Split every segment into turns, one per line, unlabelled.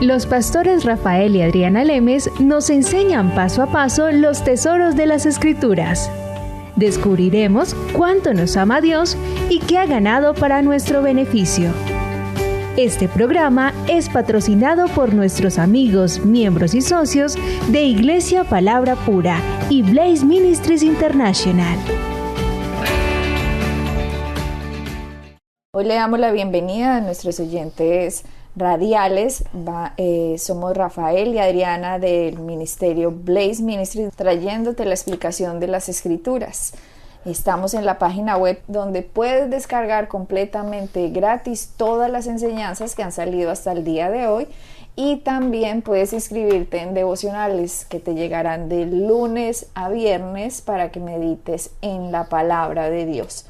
Los pastores Rafael y Adriana Lemes nos enseñan paso a paso los tesoros de las Escrituras. Descubriremos cuánto nos ama Dios y qué ha ganado para nuestro beneficio. Este programa es patrocinado por nuestros amigos, miembros y socios de Iglesia Palabra Pura y Blaze Ministries International.
Hoy le damos la bienvenida a nuestros oyentes radiales. Somos Rafael y Adriana del ministerio Blaze Ministries, trayéndote la explicación de las Escrituras. Estamos en la página web donde puedes descargar completamente gratis todas las enseñanzas que han salido hasta el día de hoy, y también puedes inscribirte en devocionales que te llegarán de lunes a viernes para que medites en la palabra de Dios.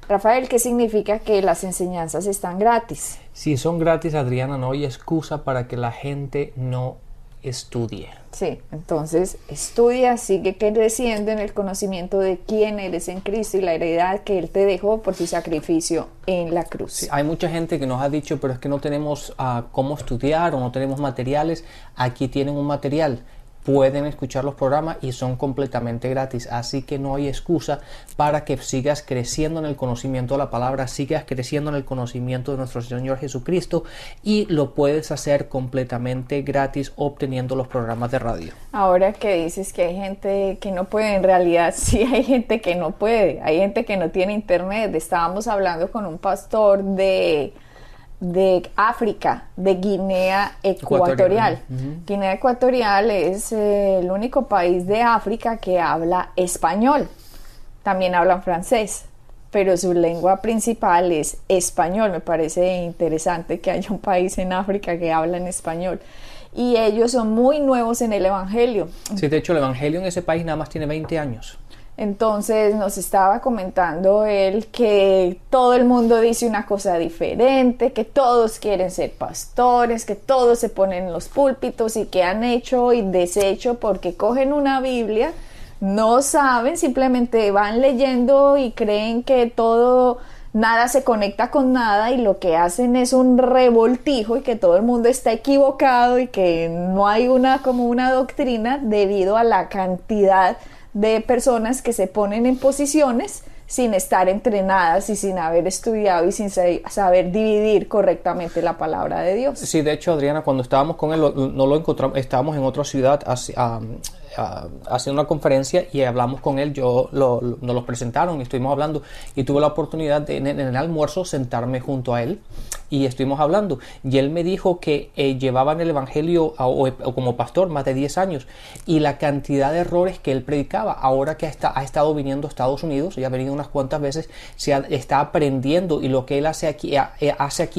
Rafael, ¿qué significa que las enseñanzas están gratis?
Si son gratis, Adriana, no hay excusa para que la gente no estudie.
Sí, entonces estudia, sigue creciendo en el conocimiento de quién eres en Cristo y la heredad que Él te dejó por su sacrificio en la cruz.
Sí, hay mucha gente que nos ha dicho, pero es que no tenemos cómo estudiar o no tenemos materiales. Aquí tienen un material. Pueden escuchar los programas y son completamente gratis, así que no hay excusa para que sigas creciendo en el conocimiento de la palabra, sigas creciendo en el conocimiento de nuestro Señor Jesucristo, y lo puedes hacer completamente gratis obteniendo los programas de radio.
Ahora que dices que hay gente que no puede, en realidad sí hay gente que no puede, hay gente que no tiene internet. Estábamos hablando con un pastor de África, de Guinea Ecuatorial. Guinea Ecuatorial es el único país de África que habla español. También hablan francés, pero su lengua principal es español. Me parece interesante que haya un país en África que habla en español. Y ellos son muy nuevos en el Evangelio.
Sí, de hecho el Evangelio en ese país nada más tiene 20 años.
Entonces nos estaba comentando él que todo el mundo dice una cosa diferente, que todos quieren ser pastores, que todos se ponen en los púlpitos y que han hecho y deshecho porque cogen una Biblia, no saben, simplemente van leyendo y creen que nada se conecta con nada, y lo que hacen es un revoltijo y que todo el mundo está equivocado y que no hay una doctrina debido a la cantidad de personas que se ponen en posiciones sin estar entrenadas y sin haber estudiado y sin saber dividir correctamente la palabra de Dios.
Sí, de hecho, Adriana, cuando estábamos con él, no lo encontramos, estábamos en otra ciudad haciendo una conferencia y hablamos con él. Nos lo presentaron y estuvimos hablando, y tuve la oportunidad de en el almuerzo sentarme junto a él y estuvimos hablando, y él me dijo que llevaba en el Evangelio o como pastor más de 10 años, y la cantidad de errores que él predicaba, ahora que ha estado viniendo a Estados Unidos, ya ha venido unas cuantas veces, está aprendiendo, y lo que él hace aquí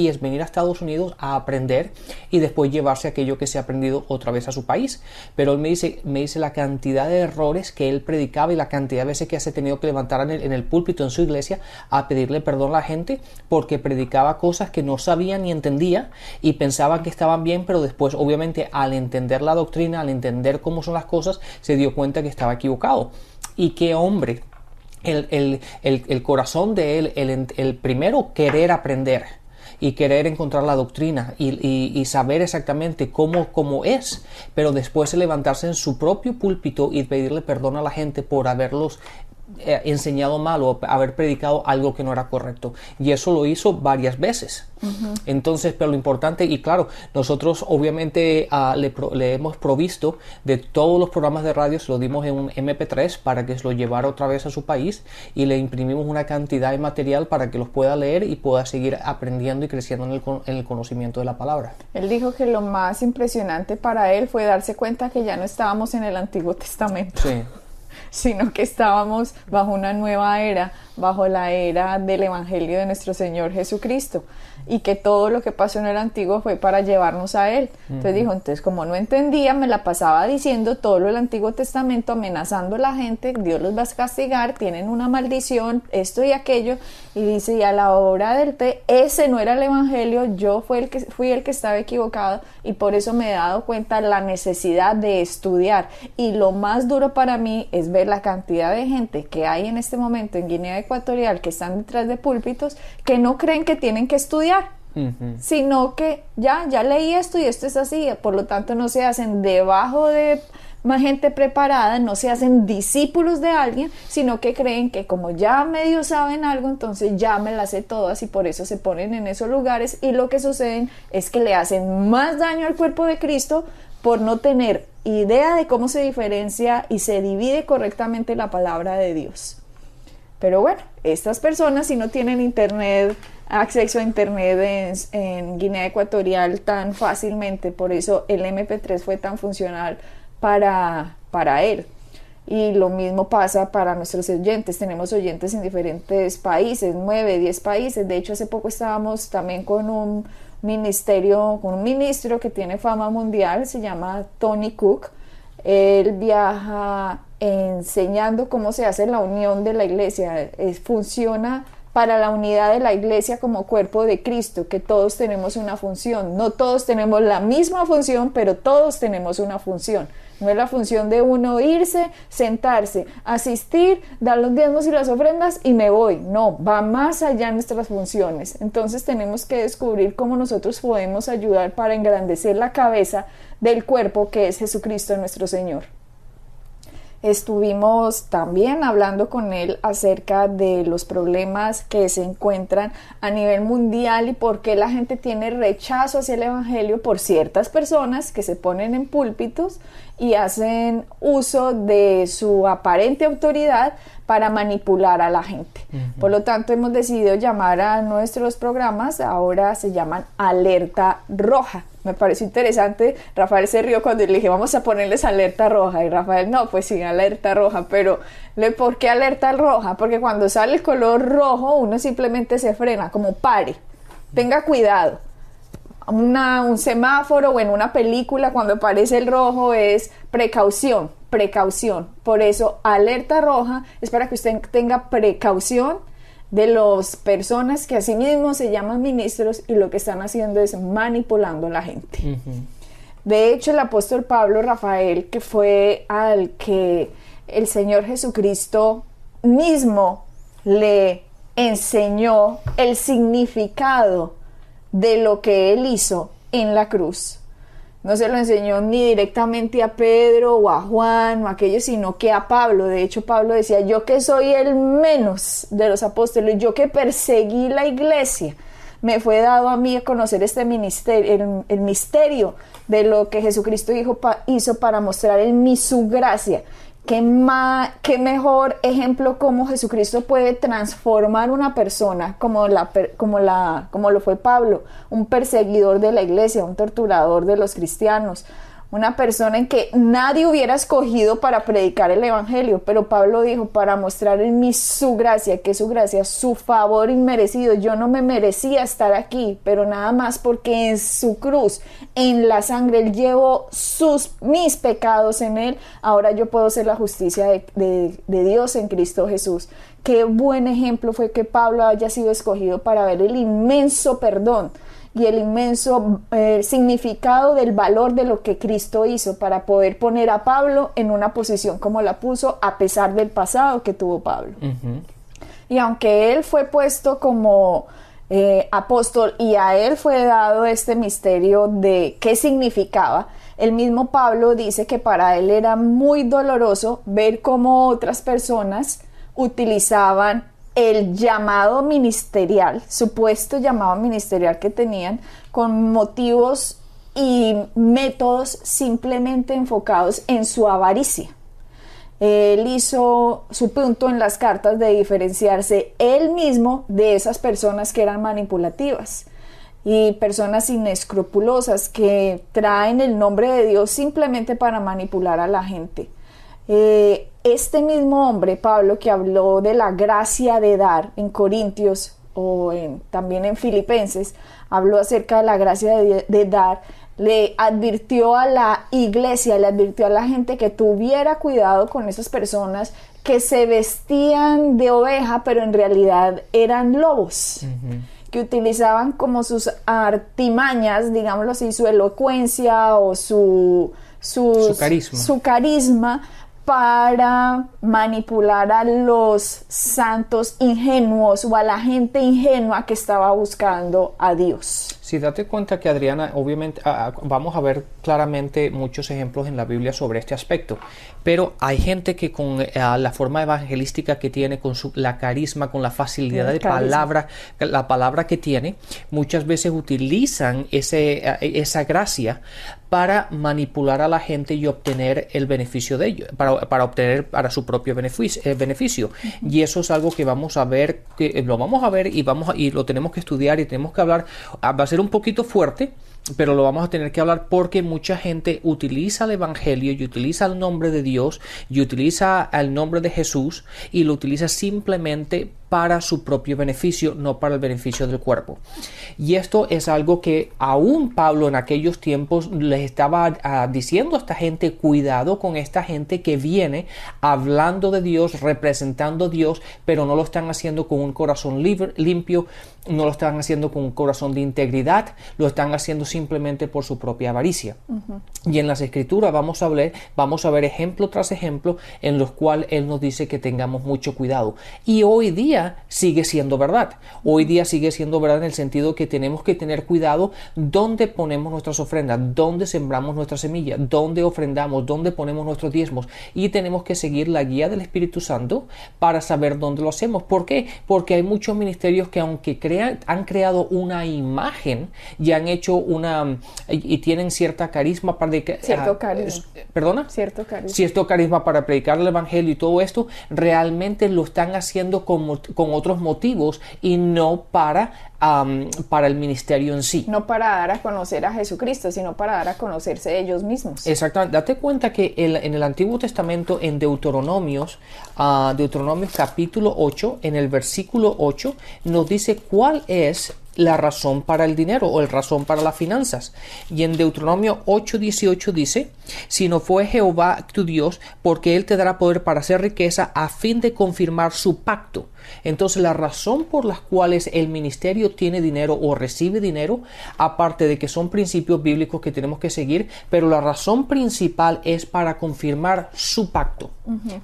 es venir a Estados Unidos a aprender y después llevarse aquello que se ha aprendido otra vez a su país. Pero él me dice la cantidad de errores que él predicaba y la cantidad de veces que se ha tenido que levantar en el púlpito en su iglesia a pedirle perdón a la gente porque predicaba cosas que no sabía ni entendía y pensaba que estaban bien, pero después, obviamente, al entender la doctrina, al entender cómo son las cosas, se dio cuenta que estaba equivocado. Y qué hombre, el corazón de él, el primero querer aprender y querer encontrar la doctrina y saber exactamente cómo es, pero después levantarse en su propio púlpito y pedirle perdón a la gente por haberlos enseñado mal o haber predicado algo que no era correcto, y eso lo hizo varias veces. Entonces, pero lo importante, y claro, nosotros obviamente le hemos provisto de todos los programas de radio, se lo dimos en un MP3 para que se lo llevara otra vez a su país, y le imprimimos una cantidad de material para que los pueda leer y pueda seguir aprendiendo y creciendo en el conocimiento de la palabra.
Él dijo que lo más impresionante para él fue darse cuenta que ya no estábamos en el Antiguo Testamento.
Sí.
Sino que estábamos bajo una nueva era, bajo la era del Evangelio de nuestro Señor Jesucristo, y que todo lo que pasó en el Antiguo fue para llevarnos a Él. Entonces dijo, como no entendía, me la pasaba diciendo todo lo del Antiguo Testamento, amenazando a la gente, Dios los va a castigar, tienen una maldición, esto y aquello, y dice, y a la hora del té, ese no era el Evangelio, yo fui el que estaba equivocado, y por eso me he dado cuenta la necesidad de estudiar. Y lo más duro para mí es ver la cantidad de gente que hay en este momento en Guinea Ecuatorial, que están detrás de púlpitos, que no creen que tienen que estudiar. sino que ya leí esto y esto es así, por lo tanto no se hacen debajo de más gente preparada, no se hacen discípulos de alguien, sino que creen que como ya medio saben algo, entonces ya me las sé todas, y por eso se ponen en esos lugares, y lo que sucede es que le hacen más daño al cuerpo de Cristo por no tener idea de cómo se diferencia y se divide correctamente la palabra de Dios. Pero bueno, estas personas, si no tienen internet, acceso a internet en Guinea Ecuatorial tan fácilmente, por eso el MP3 fue tan funcional para él. Y lo mismo pasa para nuestros oyentes. Tenemos oyentes en diferentes países, 9, 10 países. De hecho, hace poco estábamos también con un ministro que tiene fama mundial, se llama Tony Cook. Él viaja enseñando cómo se hace la unión de la iglesia. Funciona para la unidad de la iglesia como cuerpo de Cristo, que todos tenemos una función. No todos tenemos la misma función, pero todos tenemos una función. No es la función de uno irse, sentarse, asistir, dar los diezmos y las ofrendas y me voy. No, va más allá nuestras funciones. Entonces tenemos que descubrir cómo nosotros podemos ayudar para engrandecer la cabeza del cuerpo, que es Jesucristo nuestro Señor. Estuvimos también hablando con él acerca de los problemas que se encuentran a nivel mundial y por qué la gente tiene rechazo hacia el evangelio por ciertas personas que se ponen en púlpitos y hacen uso de su aparente autoridad para manipular a la gente. Por lo tanto, hemos decidido llamar a nuestros programas, ahora se llaman Alerta Roja. Me pareció interesante, Rafael se rió cuando le dije vamos a ponerles alerta roja, y Rafael no, pues sí, alerta roja, pero ¿por qué alerta roja? Porque cuando sale el color rojo uno simplemente se frena, como pare, tenga cuidado. Un semáforo o en una película cuando aparece el rojo es precaución. Por eso alerta roja es para que usted tenga precaución de las personas que así mismo se llaman ministros y lo que están haciendo es manipulando a la gente. De hecho, el apóstol Pablo, Rafael, que fue al que el Señor Jesucristo mismo le enseñó el significado de lo que él hizo en la cruz. No se lo enseñó ni directamente a Pedro o a Juan o a aquellos, sino que a Pablo. De hecho, Pablo decía, yo que soy el menos de los apóstoles, yo que perseguí la iglesia, me fue dado a mí a conocer este ministerio, el misterio de lo que Jesucristo hizo para mostrar en mí su gracia. Qué mejor ejemplo cómo Jesucristo puede transformar una persona como lo fue Pablo, un perseguidor de la iglesia, un torturador de los cristianos, una persona en que nadie hubiera escogido para predicar el evangelio, pero Pablo dijo, para mostrar en mí su gracia, que su gracia, su favor inmerecido. Yo no me merecía estar aquí, pero nada más porque en su cruz, en la sangre, él llevó mis pecados en él. Ahora yo puedo ser la justicia de Dios en Cristo Jesús. Qué buen ejemplo fue que Pablo haya sido escogido para ver el inmenso perdón y el inmenso significado del valor de lo que Cristo hizo para poder poner a Pablo en una posición como la puso, a pesar del pasado que tuvo Pablo. Y aunque él fue puesto como apóstol y a él fue dado este misterio de qué significaba, el mismo Pablo dice que para él era muy doloroso ver cómo otras personas utilizaban el llamado ministerial, supuesto llamado ministerial que tenían, con motivos y métodos simplemente enfocados en su avaricia. Él hizo su punto en las cartas de diferenciarse él mismo de esas personas que eran manipulativas y personas inescrupulosas que traen el nombre de Dios simplemente para manipular a la gente. Este mismo hombre, Pablo, que habló de la gracia de dar en Corintios o también en Filipenses, habló acerca de la gracia de dar, le advirtió a la iglesia, le advirtió a la gente que tuviera cuidado con esas personas que se vestían de oveja, pero en realidad eran lobos, que utilizaban como sus artimañas, digámoslo así, su elocuencia o su carisma para manipular a los santos ingenuos o a la gente ingenua que estaba buscando a Dios.
Sí, date cuenta que, Adriana, obviamente vamos a ver claramente muchos ejemplos en la Biblia sobre este aspecto, pero hay gente que con la forma evangelística que tiene, con la carisma, con la facilidad de palabra, la palabra que tiene, muchas veces utilizan esa gracia para manipular a la gente y obtener el beneficio de ello, para obtener para su propio beneficio. Y eso es algo que vamos a ver, y lo tenemos que estudiar y tenemos que hablar. Va a ser un poquito fuerte, pero lo vamos a tener que hablar porque mucha gente utiliza el evangelio y utiliza el nombre de Dios y utiliza el nombre de Jesús y lo utiliza simplemente para su propio beneficio, no para el beneficio del cuerpo. Y esto es algo que aún Pablo en aquellos tiempos les estaba diciendo a esta gente: cuidado con esta gente que viene hablando de Dios, representando a Dios, pero no lo están haciendo con un corazón limpio, no lo están haciendo con un corazón de integridad, lo están haciendo simplemente por su propia avaricia. Y en las Escrituras vamos a ver ejemplo tras ejemplo en los cuales Él nos dice que tengamos mucho cuidado. Y hoy día sigue siendo verdad. Hoy día sigue siendo verdad en el sentido que tenemos que tener cuidado dónde ponemos nuestras ofrendas, dónde sembramos nuestra semilla, dónde ofrendamos, dónde ponemos nuestros diezmos, y tenemos que seguir la guía del Espíritu Santo para saber dónde lo hacemos. ¿Por qué? Porque hay muchos ministerios que, aunque han creado una imagen y han hecho y tienen cierta carisma para
cierto carisma.
¿Perdona? Cierto carisma para predicar el evangelio y todo esto, realmente lo están haciendo con otros motivos y no para el ministerio en sí.
No para dar a conocer a Jesucristo, sino para dar a conocerse ellos mismos.
Exactamente. Date cuenta que en el Antiguo Testamento, en Deuteronomios capítulo 8, en el versículo 8, nos dice cuál es la razón para el dinero o la razón para las finanzas. Y en Deuteronomio 8:18 dice: si no fue Jehová tu Dios, porque Él te dará poder para hacer riqueza a fin de confirmar su pacto. Entonces, la razón por las cuales el ministerio tiene dinero o recibe dinero, aparte de que son principios bíblicos que tenemos que seguir, pero la razón principal es para confirmar su pacto,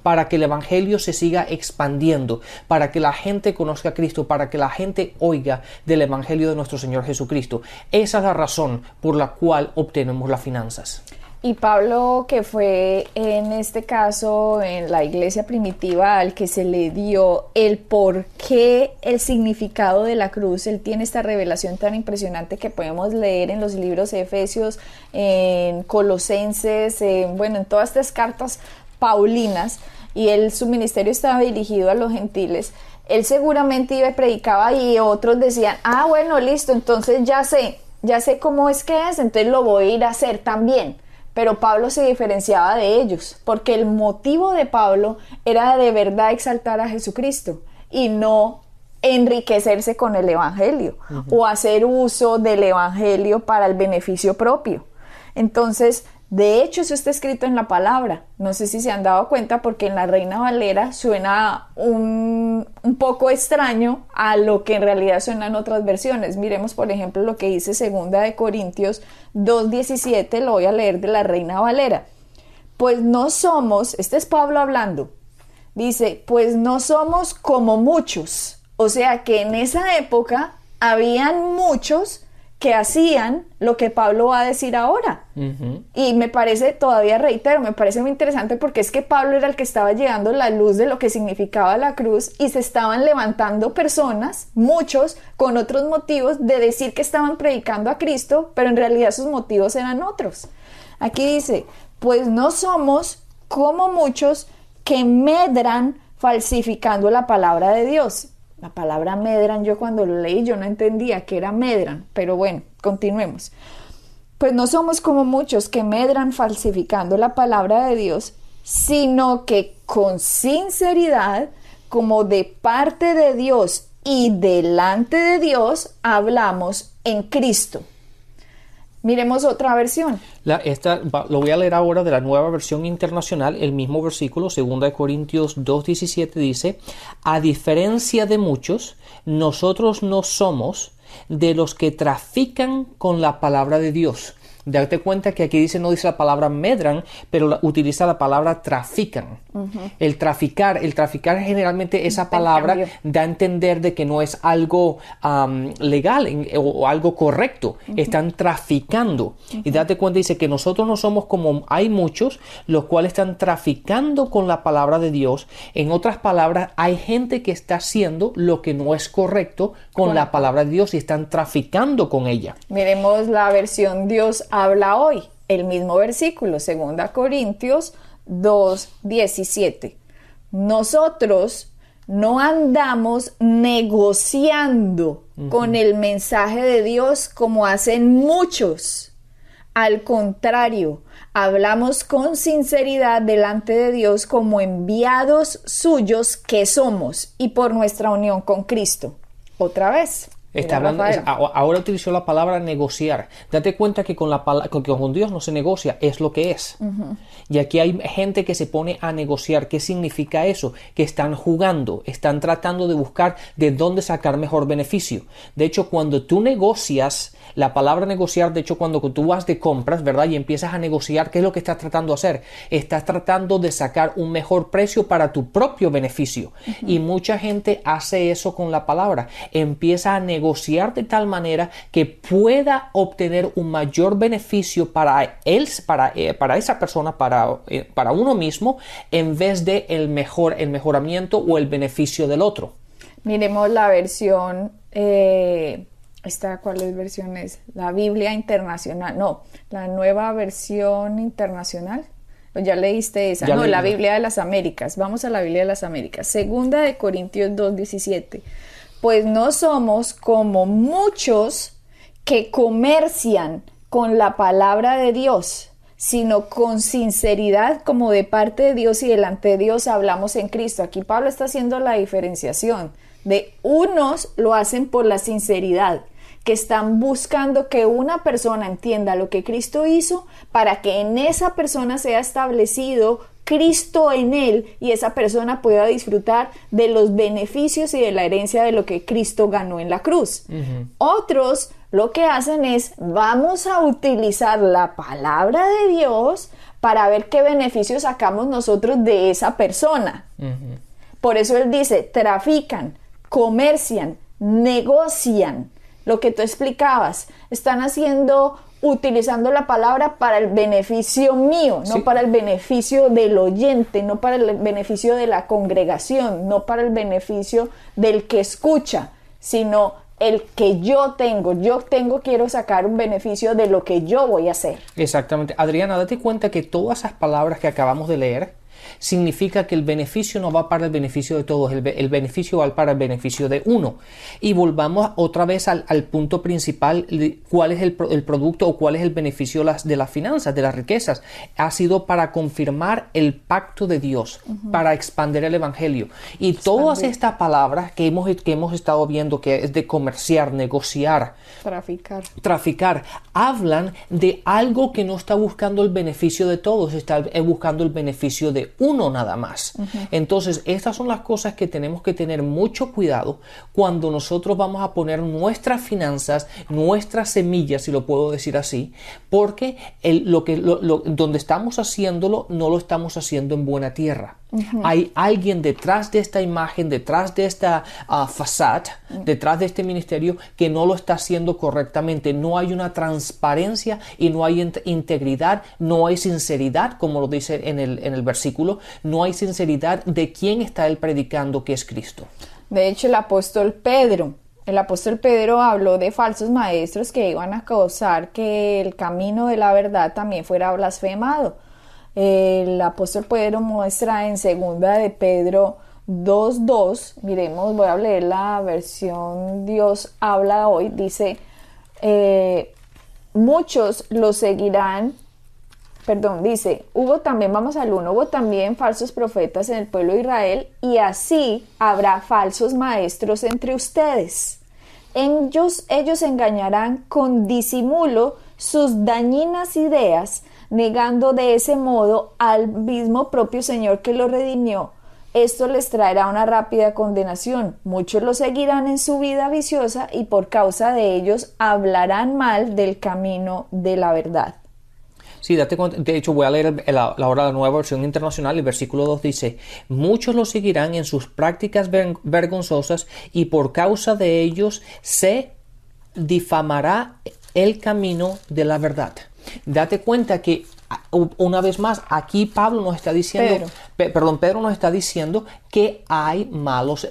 para que el evangelio se siga expandiendo, para que la gente conozca a Cristo, para que la gente oiga del evangelio de nuestro Señor Jesucristo. Esa es la razón por la cual obtenemos las finanzas.
Y Pablo, que fue en este caso en la iglesia primitiva al que se le dio el por qué, el significado de la cruz, él tiene esta revelación tan impresionante que podemos leer en los libros de Efesios, en Colosenses, en todas estas cartas paulinas, y su ministerio estaba dirigido a los gentiles. Él seguramente iba y predicaba y otros decían: bueno, listo, entonces ya sé cómo es que es, entonces lo voy a ir a hacer también. Pero Pablo se diferenciaba de ellos, porque el motivo de Pablo era de verdad exaltar a Jesucristo y no enriquecerse con el evangelio o hacer uso del evangelio para el beneficio propio. Entonces, de hecho, eso está escrito en la palabra. No sé si se han dado cuenta, porque en la Reina Valera suena un poco extraño a lo que en realidad suenan otras versiones. Miremos, por ejemplo, lo que dice 2 Corintios 2:17, lo voy a leer de la Reina Valera. Pues no somos, este es Pablo hablando, dice: pues no somos como muchos. O sea que en esa época habían muchos que hacían lo que Pablo va a decir ahora. Y me parece, todavía reitero, me parece muy interesante, porque es que Pablo era el que estaba llevando la luz de lo que significaba la cruz, y se estaban levantando personas, muchos, con otros motivos de decir que estaban predicando a Cristo, pero en realidad sus motivos eran otros. Aquí dice: pues no somos como muchos que medran falsificando la palabra de Dios. La palabra medran, yo cuando lo leí yo no entendía que era medran, pero bueno, continuemos. Pues no somos como muchos que medran falsificando la palabra de Dios, sino que con sinceridad, como de parte de Dios y delante de Dios, hablamos en Cristo. Miremos otra versión.
Lo voy a leer ahora de la Nueva Versión Internacional, el mismo versículo, 2 Corintios 2:17 dice: a diferencia de muchos, nosotros no somos de los que trafican con la palabra de Dios. Date cuenta que aquí no dice la palabra medran, pero utiliza la palabra trafican. El traficar generalmente esa palabra da a entender de que no es algo legal o algo correcto. Están traficando. Y date cuenta, dice que nosotros no somos como hay muchos, los cuales están traficando con la palabra de Dios. En otras palabras, hay gente que está haciendo lo que no es correcto con la palabra de Dios y están traficando con ella.
Miremos la versión Dios habla hoy, el mismo versículo, 2 Corintios 2:17. Nosotros no andamos negociando con el mensaje de Dios como hacen muchos. Al contrario, hablamos con sinceridad delante de Dios como enviados suyos que somos y por nuestra unión con Cristo. Otra vez.
Está hablando, ahora utilizó la palabra negociar. Date cuenta que con Dios no se negocia, es lo que es. Y aquí hay gente que se pone a negociar. ¿Qué significa eso? Que están jugando, están tratando de buscar de dónde sacar mejor beneficio. De hecho, cuando tú negocias, la palabra negociar, de hecho, cuando tú vas de compras, ¿verdad? Y empiezas a negociar, ¿qué es lo que estás tratando de hacer? Estás tratando de sacar un mejor precio para tu propio beneficio. Y mucha gente hace eso con la palabra. Empieza a negociar de tal manera que pueda obtener un mayor beneficio para él, para esa persona, para uno mismo, en vez de el mejoramiento o el beneficio del otro.
Miremos la versión, ¿cuál versión es? La Biblia Internacional, no, la Nueva Versión Internacional. ¿Ya leíste esa? No, la Biblia de las Américas. Vamos a la Biblia de las Américas. 2 Corintios 2:17. Pues no somos como muchos que comercian con la palabra de Dios, sino con sinceridad, como de parte de Dios y delante de Dios hablamos en Cristo. Aquí Pablo está haciendo la diferenciación de unos lo hacen por la sinceridad, que están buscando que una persona entienda lo que Cristo hizo para que en esa persona sea establecido Cristo en él y esa persona pueda disfrutar de los beneficios y de la herencia de lo que Cristo ganó en la cruz. Otros lo que hacen es, vamos a utilizar la palabra de Dios para ver qué beneficios sacamos nosotros de esa persona. Por eso él dice, trafican, comercian, negocian. Lo que tú explicabas, están utilizando la palabra para el beneficio mío, no para el beneficio del oyente, no para el beneficio de la congregación, no para el beneficio del que escucha, sino el que yo quiero sacar un beneficio de lo que yo voy a hacer.
Exactamente. Adriana, date cuenta que todas esas palabras que acabamos de leer significa que el beneficio no va para el beneficio de todos, el beneficio va para el beneficio de uno. Y volvamos otra vez al punto principal, cuál es el producto o cuál es el beneficio de las finanzas, de las riquezas. Ha sido para confirmar el pacto de Dios, para expandir el evangelio. Y todas estas palabras que hemos estado viendo, que es de comerciar, negociar, traficar, hablan de algo que no está buscando el beneficio de todos, está buscando el beneficio de uno nada más. Entonces, estas son las cosas que tenemos que tener mucho cuidado cuando nosotros vamos a poner nuestras finanzas, nuestras semillas, si lo puedo decir así, porque donde estamos haciéndolo, no lo estamos haciendo en buena tierra. Hay alguien detrás de esta imagen, detrás de esta fachada, detrás de este ministerio que no lo está haciendo correctamente. No hay una transparencia y no hay integridad, no hay sinceridad, como lo dice en el versículo, no hay sinceridad de quién está él predicando, que es Cristo.
De hecho, el apóstol Pedro habló de falsos maestros que iban a causar que el camino de la verdad también fuera blasfemado. El apóstol Pedro muestra en 2 de Pedro 2:2, miremos, voy a leer la versión Dios habla hoy, dice, muchos lo seguirán, dice, hubo también falsos profetas en el pueblo de Israel, y así habrá falsos maestros entre ustedes. Ellos engañarán con disimulo sus dañinas ideas, negando de ese modo al mismo propio Señor que los redimió, esto les traerá una rápida condenación. Muchos lo seguirán en su vida viciosa y por causa de ellos hablarán mal del camino de la verdad.
Sí, date cuenta. De hecho, voy a leer ahora la nueva versión internacional. El versículo 2 dice: muchos lo seguirán en sus prácticas vergonzosas y por causa de ellos se difamará el camino de la verdad. Date cuenta que una vez más aquí Pablo nos está diciendo, Pedro nos está diciendo que hay malos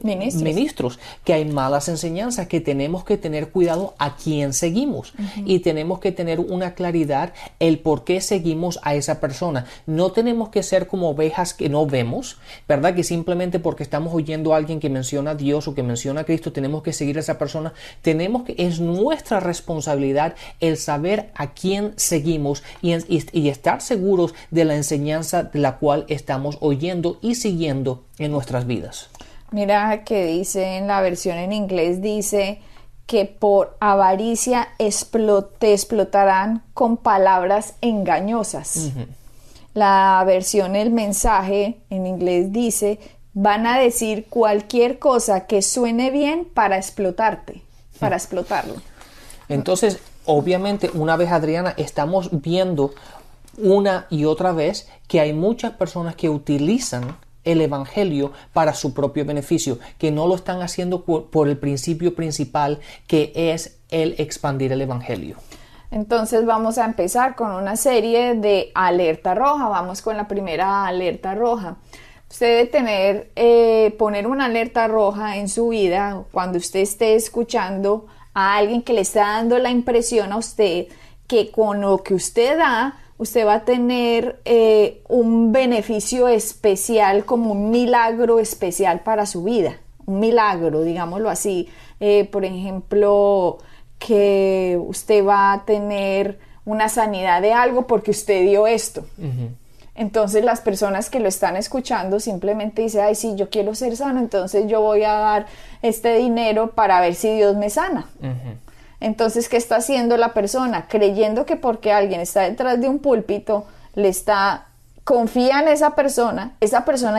ministros, que hay malas enseñanzas, que tenemos que tener cuidado a quién seguimos y tenemos que tener una claridad el por qué seguimos a esa persona. No tenemos que ser como ovejas que no vemos, ¿verdad? Que simplemente porque estamos oyendo a alguien que menciona a Dios o que menciona a Cristo tenemos que seguir a esa persona. Es nuestra responsabilidad el saber a quién seguimos y estar seguros de la enseñanza de la cual estamos oyendo y siguiendo en nuestras vidas.
Mira que dice en la versión en inglés, dice que por avaricia te explotarán con palabras engañosas. La versión El Mensaje en inglés dice, van a decir cualquier cosa que suene bien para explotarte, para explotarlo.
Entonces, obviamente, una vez, Adriana, estamos viendo una y otra vez que hay muchas personas que utilizan el evangelio para su propio beneficio, que no lo están haciendo por el principio principal, que es el expandir el evangelio.
Entonces vamos a empezar con una serie de alerta roja. Vamos con la primera alerta roja. Usted debe poner una alerta roja en su vida cuando usted esté escuchando a alguien que le está dando la impresión a usted que con lo que usted da, usted va a tener un beneficio especial, como un milagro especial para su vida. Un milagro, digámoslo así. Por ejemplo, que usted va a tener una sanidad de algo porque usted dio esto. Entonces las personas que lo están escuchando simplemente dicen, ay, sí, yo quiero ser sano, entonces yo voy a dar este dinero para ver si Dios me sana. Entonces, ¿qué está haciendo la persona? Creyendo que porque alguien está detrás de un púlpito, confía en esa persona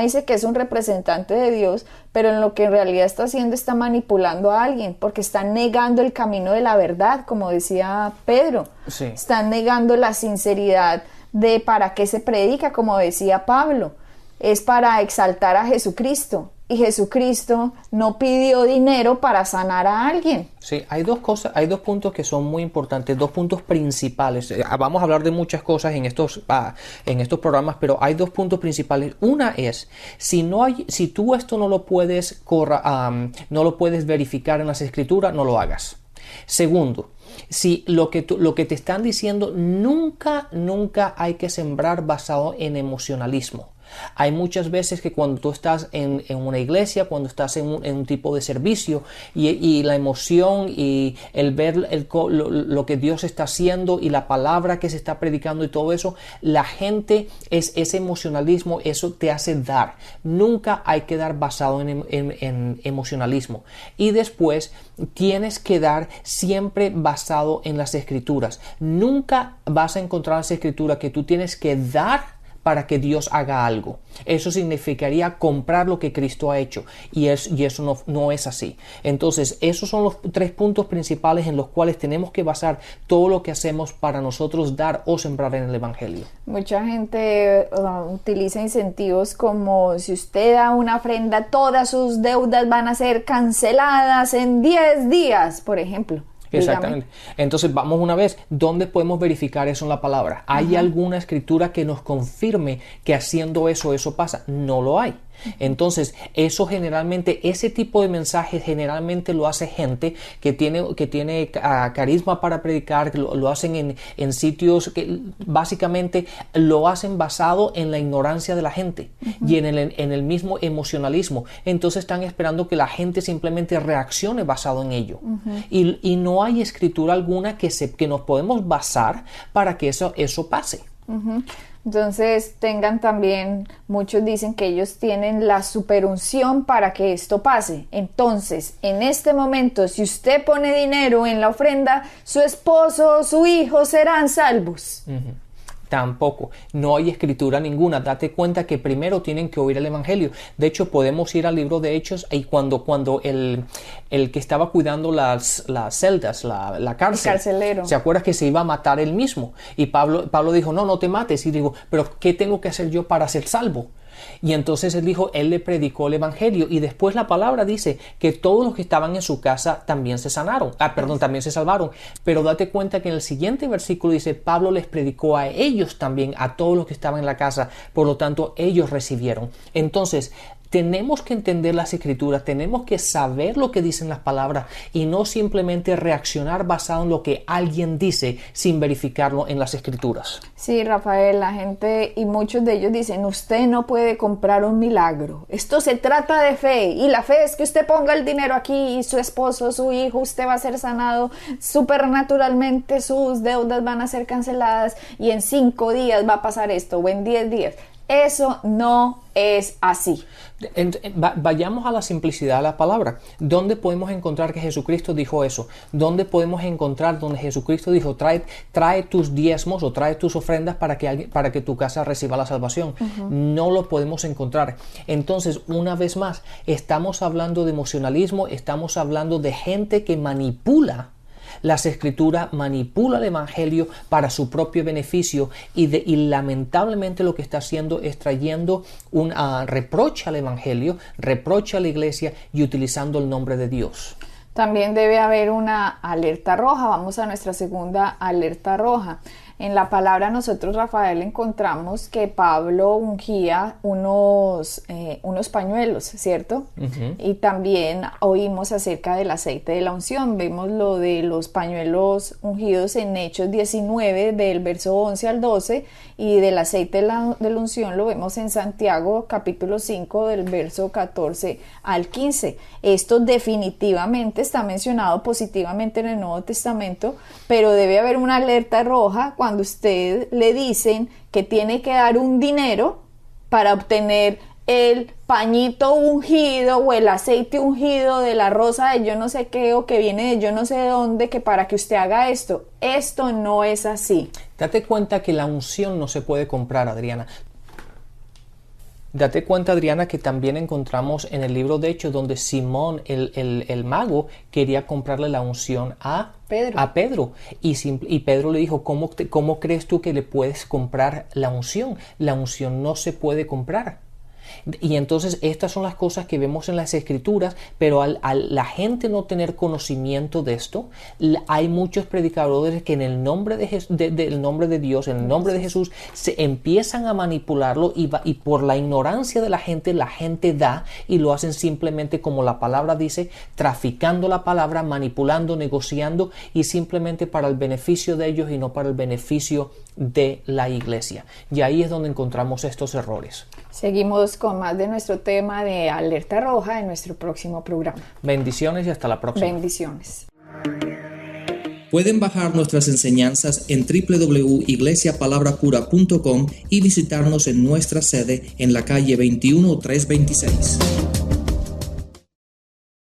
dice que es un representante de Dios, pero en lo que en realidad está haciendo está manipulando a alguien, porque están negando el camino de la verdad, como decía Pedro. Sí. Están negando la sinceridad de para qué se predica, como decía Pablo. Es para exaltar a Jesucristo. Y Jesucristo no pidió dinero para sanar a alguien.
Sí, hay dos puntos que son muy importantes, dos puntos principales. Vamos a hablar de muchas cosas en estos programas, pero hay dos puntos principales. Una es, si tú esto no lo puedes verificar en las escrituras, no lo hagas. Segundo, si lo que te están diciendo, nunca hay que sembrar basado en emocionalismo. Hay muchas veces que cuando tú estás en una iglesia, cuando estás en un tipo de servicio y la emoción y el ver lo que Dios está haciendo y la palabra que se está predicando y todo eso, la gente ese emocionalismo, eso te hace dar. Nunca hay que dar basado en emocionalismo. Y después tienes que dar siempre basado en las escrituras. Nunca vas a encontrar en las escrituras que tú tienes que dar para que Dios haga algo. Eso significaría comprar lo que Cristo ha hecho y eso no es así. Entonces, esos son los tres puntos principales en los cuales tenemos que basar todo lo que hacemos para nosotros dar o sembrar en el evangelio.
Mucha gente utiliza incentivos como si usted da una ofrenda, todas sus deudas van a ser canceladas en 10 días, por ejemplo.
Exactamente. Entonces vamos una vez, ¿dónde podemos verificar eso en la palabra? ¿Hay alguna escritura que nos confirme que haciendo eso pasa? No lo hay. Entonces, ese tipo de mensajes generalmente lo hace gente que tiene carisma para predicar, lo hacen en sitios que básicamente lo hacen basado en la ignorancia de la gente y en el mismo emocionalismo. Entonces están esperando que la gente simplemente reaccione basado en ello. Y no hay escritura alguna que nos podemos basar para que eso pase.
Entonces muchos dicen que ellos tienen la superunción para que esto pase. Entonces, en este momento, si usted pone dinero en la ofrenda, su esposo o su hijo serán salvos.
Tampoco. No hay escritura ninguna. Date cuenta que primero tienen que oír el evangelio. De hecho, podemos ir al libro de Hechos y cuando el que estaba cuidando las celdas, la cárcel,
el carcelero,
¿se acuerdas que se iba a matar él mismo? Y Pablo dijo, no te mates. Y digo, pero ¿qué tengo que hacer yo para ser salvo? Y entonces él le predicó el evangelio, y después la palabra dice que todos los que estaban en su casa también se sanaron, también se salvaron. Pero date cuenta que en el siguiente versículo dice, Pablo les predicó a ellos también, a todos los que estaban en la casa, por lo tanto ellos recibieron. Entonces tenemos que entender las escrituras, tenemos que saber lo que dicen las palabras y no simplemente reaccionar basado en lo que alguien dice sin verificarlo en las escrituras.
Sí, Rafael, la gente y muchos de ellos dicen, usted no puede comprar un milagro. Esto se trata de fe, y la fe es que usted ponga el dinero aquí y su esposo, su hijo, usted va a ser sanado supernaturalmente, sus deudas van a ser canceladas y en 5 días va a pasar esto o en 10 días. Eso no es así.
Vayamos a la simplicidad de la palabra. ¿Dónde podemos encontrar que Jesucristo dijo eso? ¿Dónde podemos encontrar donde Jesucristo dijo, trae tus diezmos o trae tus ofrendas para que tu casa reciba la salvación? No lo podemos encontrar. Entonces, una vez más, estamos hablando de emocionalismo, estamos hablando de gente que manipula las escrituras, manipula el evangelio para su propio beneficio y lamentablemente lo que está haciendo es trayendo un reproche al evangelio, reproche a la iglesia y utilizando el nombre de Dios.
También debe haber una alerta roja. Vamos a nuestra segunda alerta roja. En la palabra nosotros, Rafael, encontramos que Pablo ungía unos pañuelos, ¿cierto? Y también oímos acerca del aceite de la unción. Vemos lo de los pañuelos ungidos en Hechos 19, del verso 11 al 12, y del aceite de la unción lo vemos en Santiago, capítulo 5, del verso 14 al 15. Esto definitivamente está mencionado positivamente en el Nuevo Testamento, pero debe haber una alerta roja cuando usted le dicen que tiene que dar un dinero para obtener el pañito ungido o el aceite ungido de la rosa de yo no sé qué o que viene de yo no sé de dónde, que para que usted haga esto. Esto no es así.
Date cuenta que la unción no se puede comprar, Adriana. Date cuenta, Adriana, que también encontramos en el libro de Hechos donde Simón, el mago, quería comprarle la unción a Pedro. Y Pedro le dijo, ¿cómo crees tú que le puedes comprar la unción? La unción no se puede comprar. Y entonces estas son las cosas que vemos en las escrituras, pero al la gente no tener conocimiento de esto, hay muchos predicadores que en el nombre del nombre de Dios, en el nombre de Jesús, se empiezan a manipularlo y por la ignorancia de la gente da y lo hacen simplemente como la palabra dice, traficando la palabra, manipulando, negociando y simplemente para el beneficio de ellos y no para el beneficio de la iglesia. Y ahí es donde encontramos estos errores.
Seguimos con más de nuestro tema de alerta roja en nuestro próximo programa.
Bendiciones y hasta la próxima.
Bendiciones.
Pueden bajar nuestras enseñanzas en www.iglesiapalabracura.com y visitarnos en nuestra sede en la calle 21326.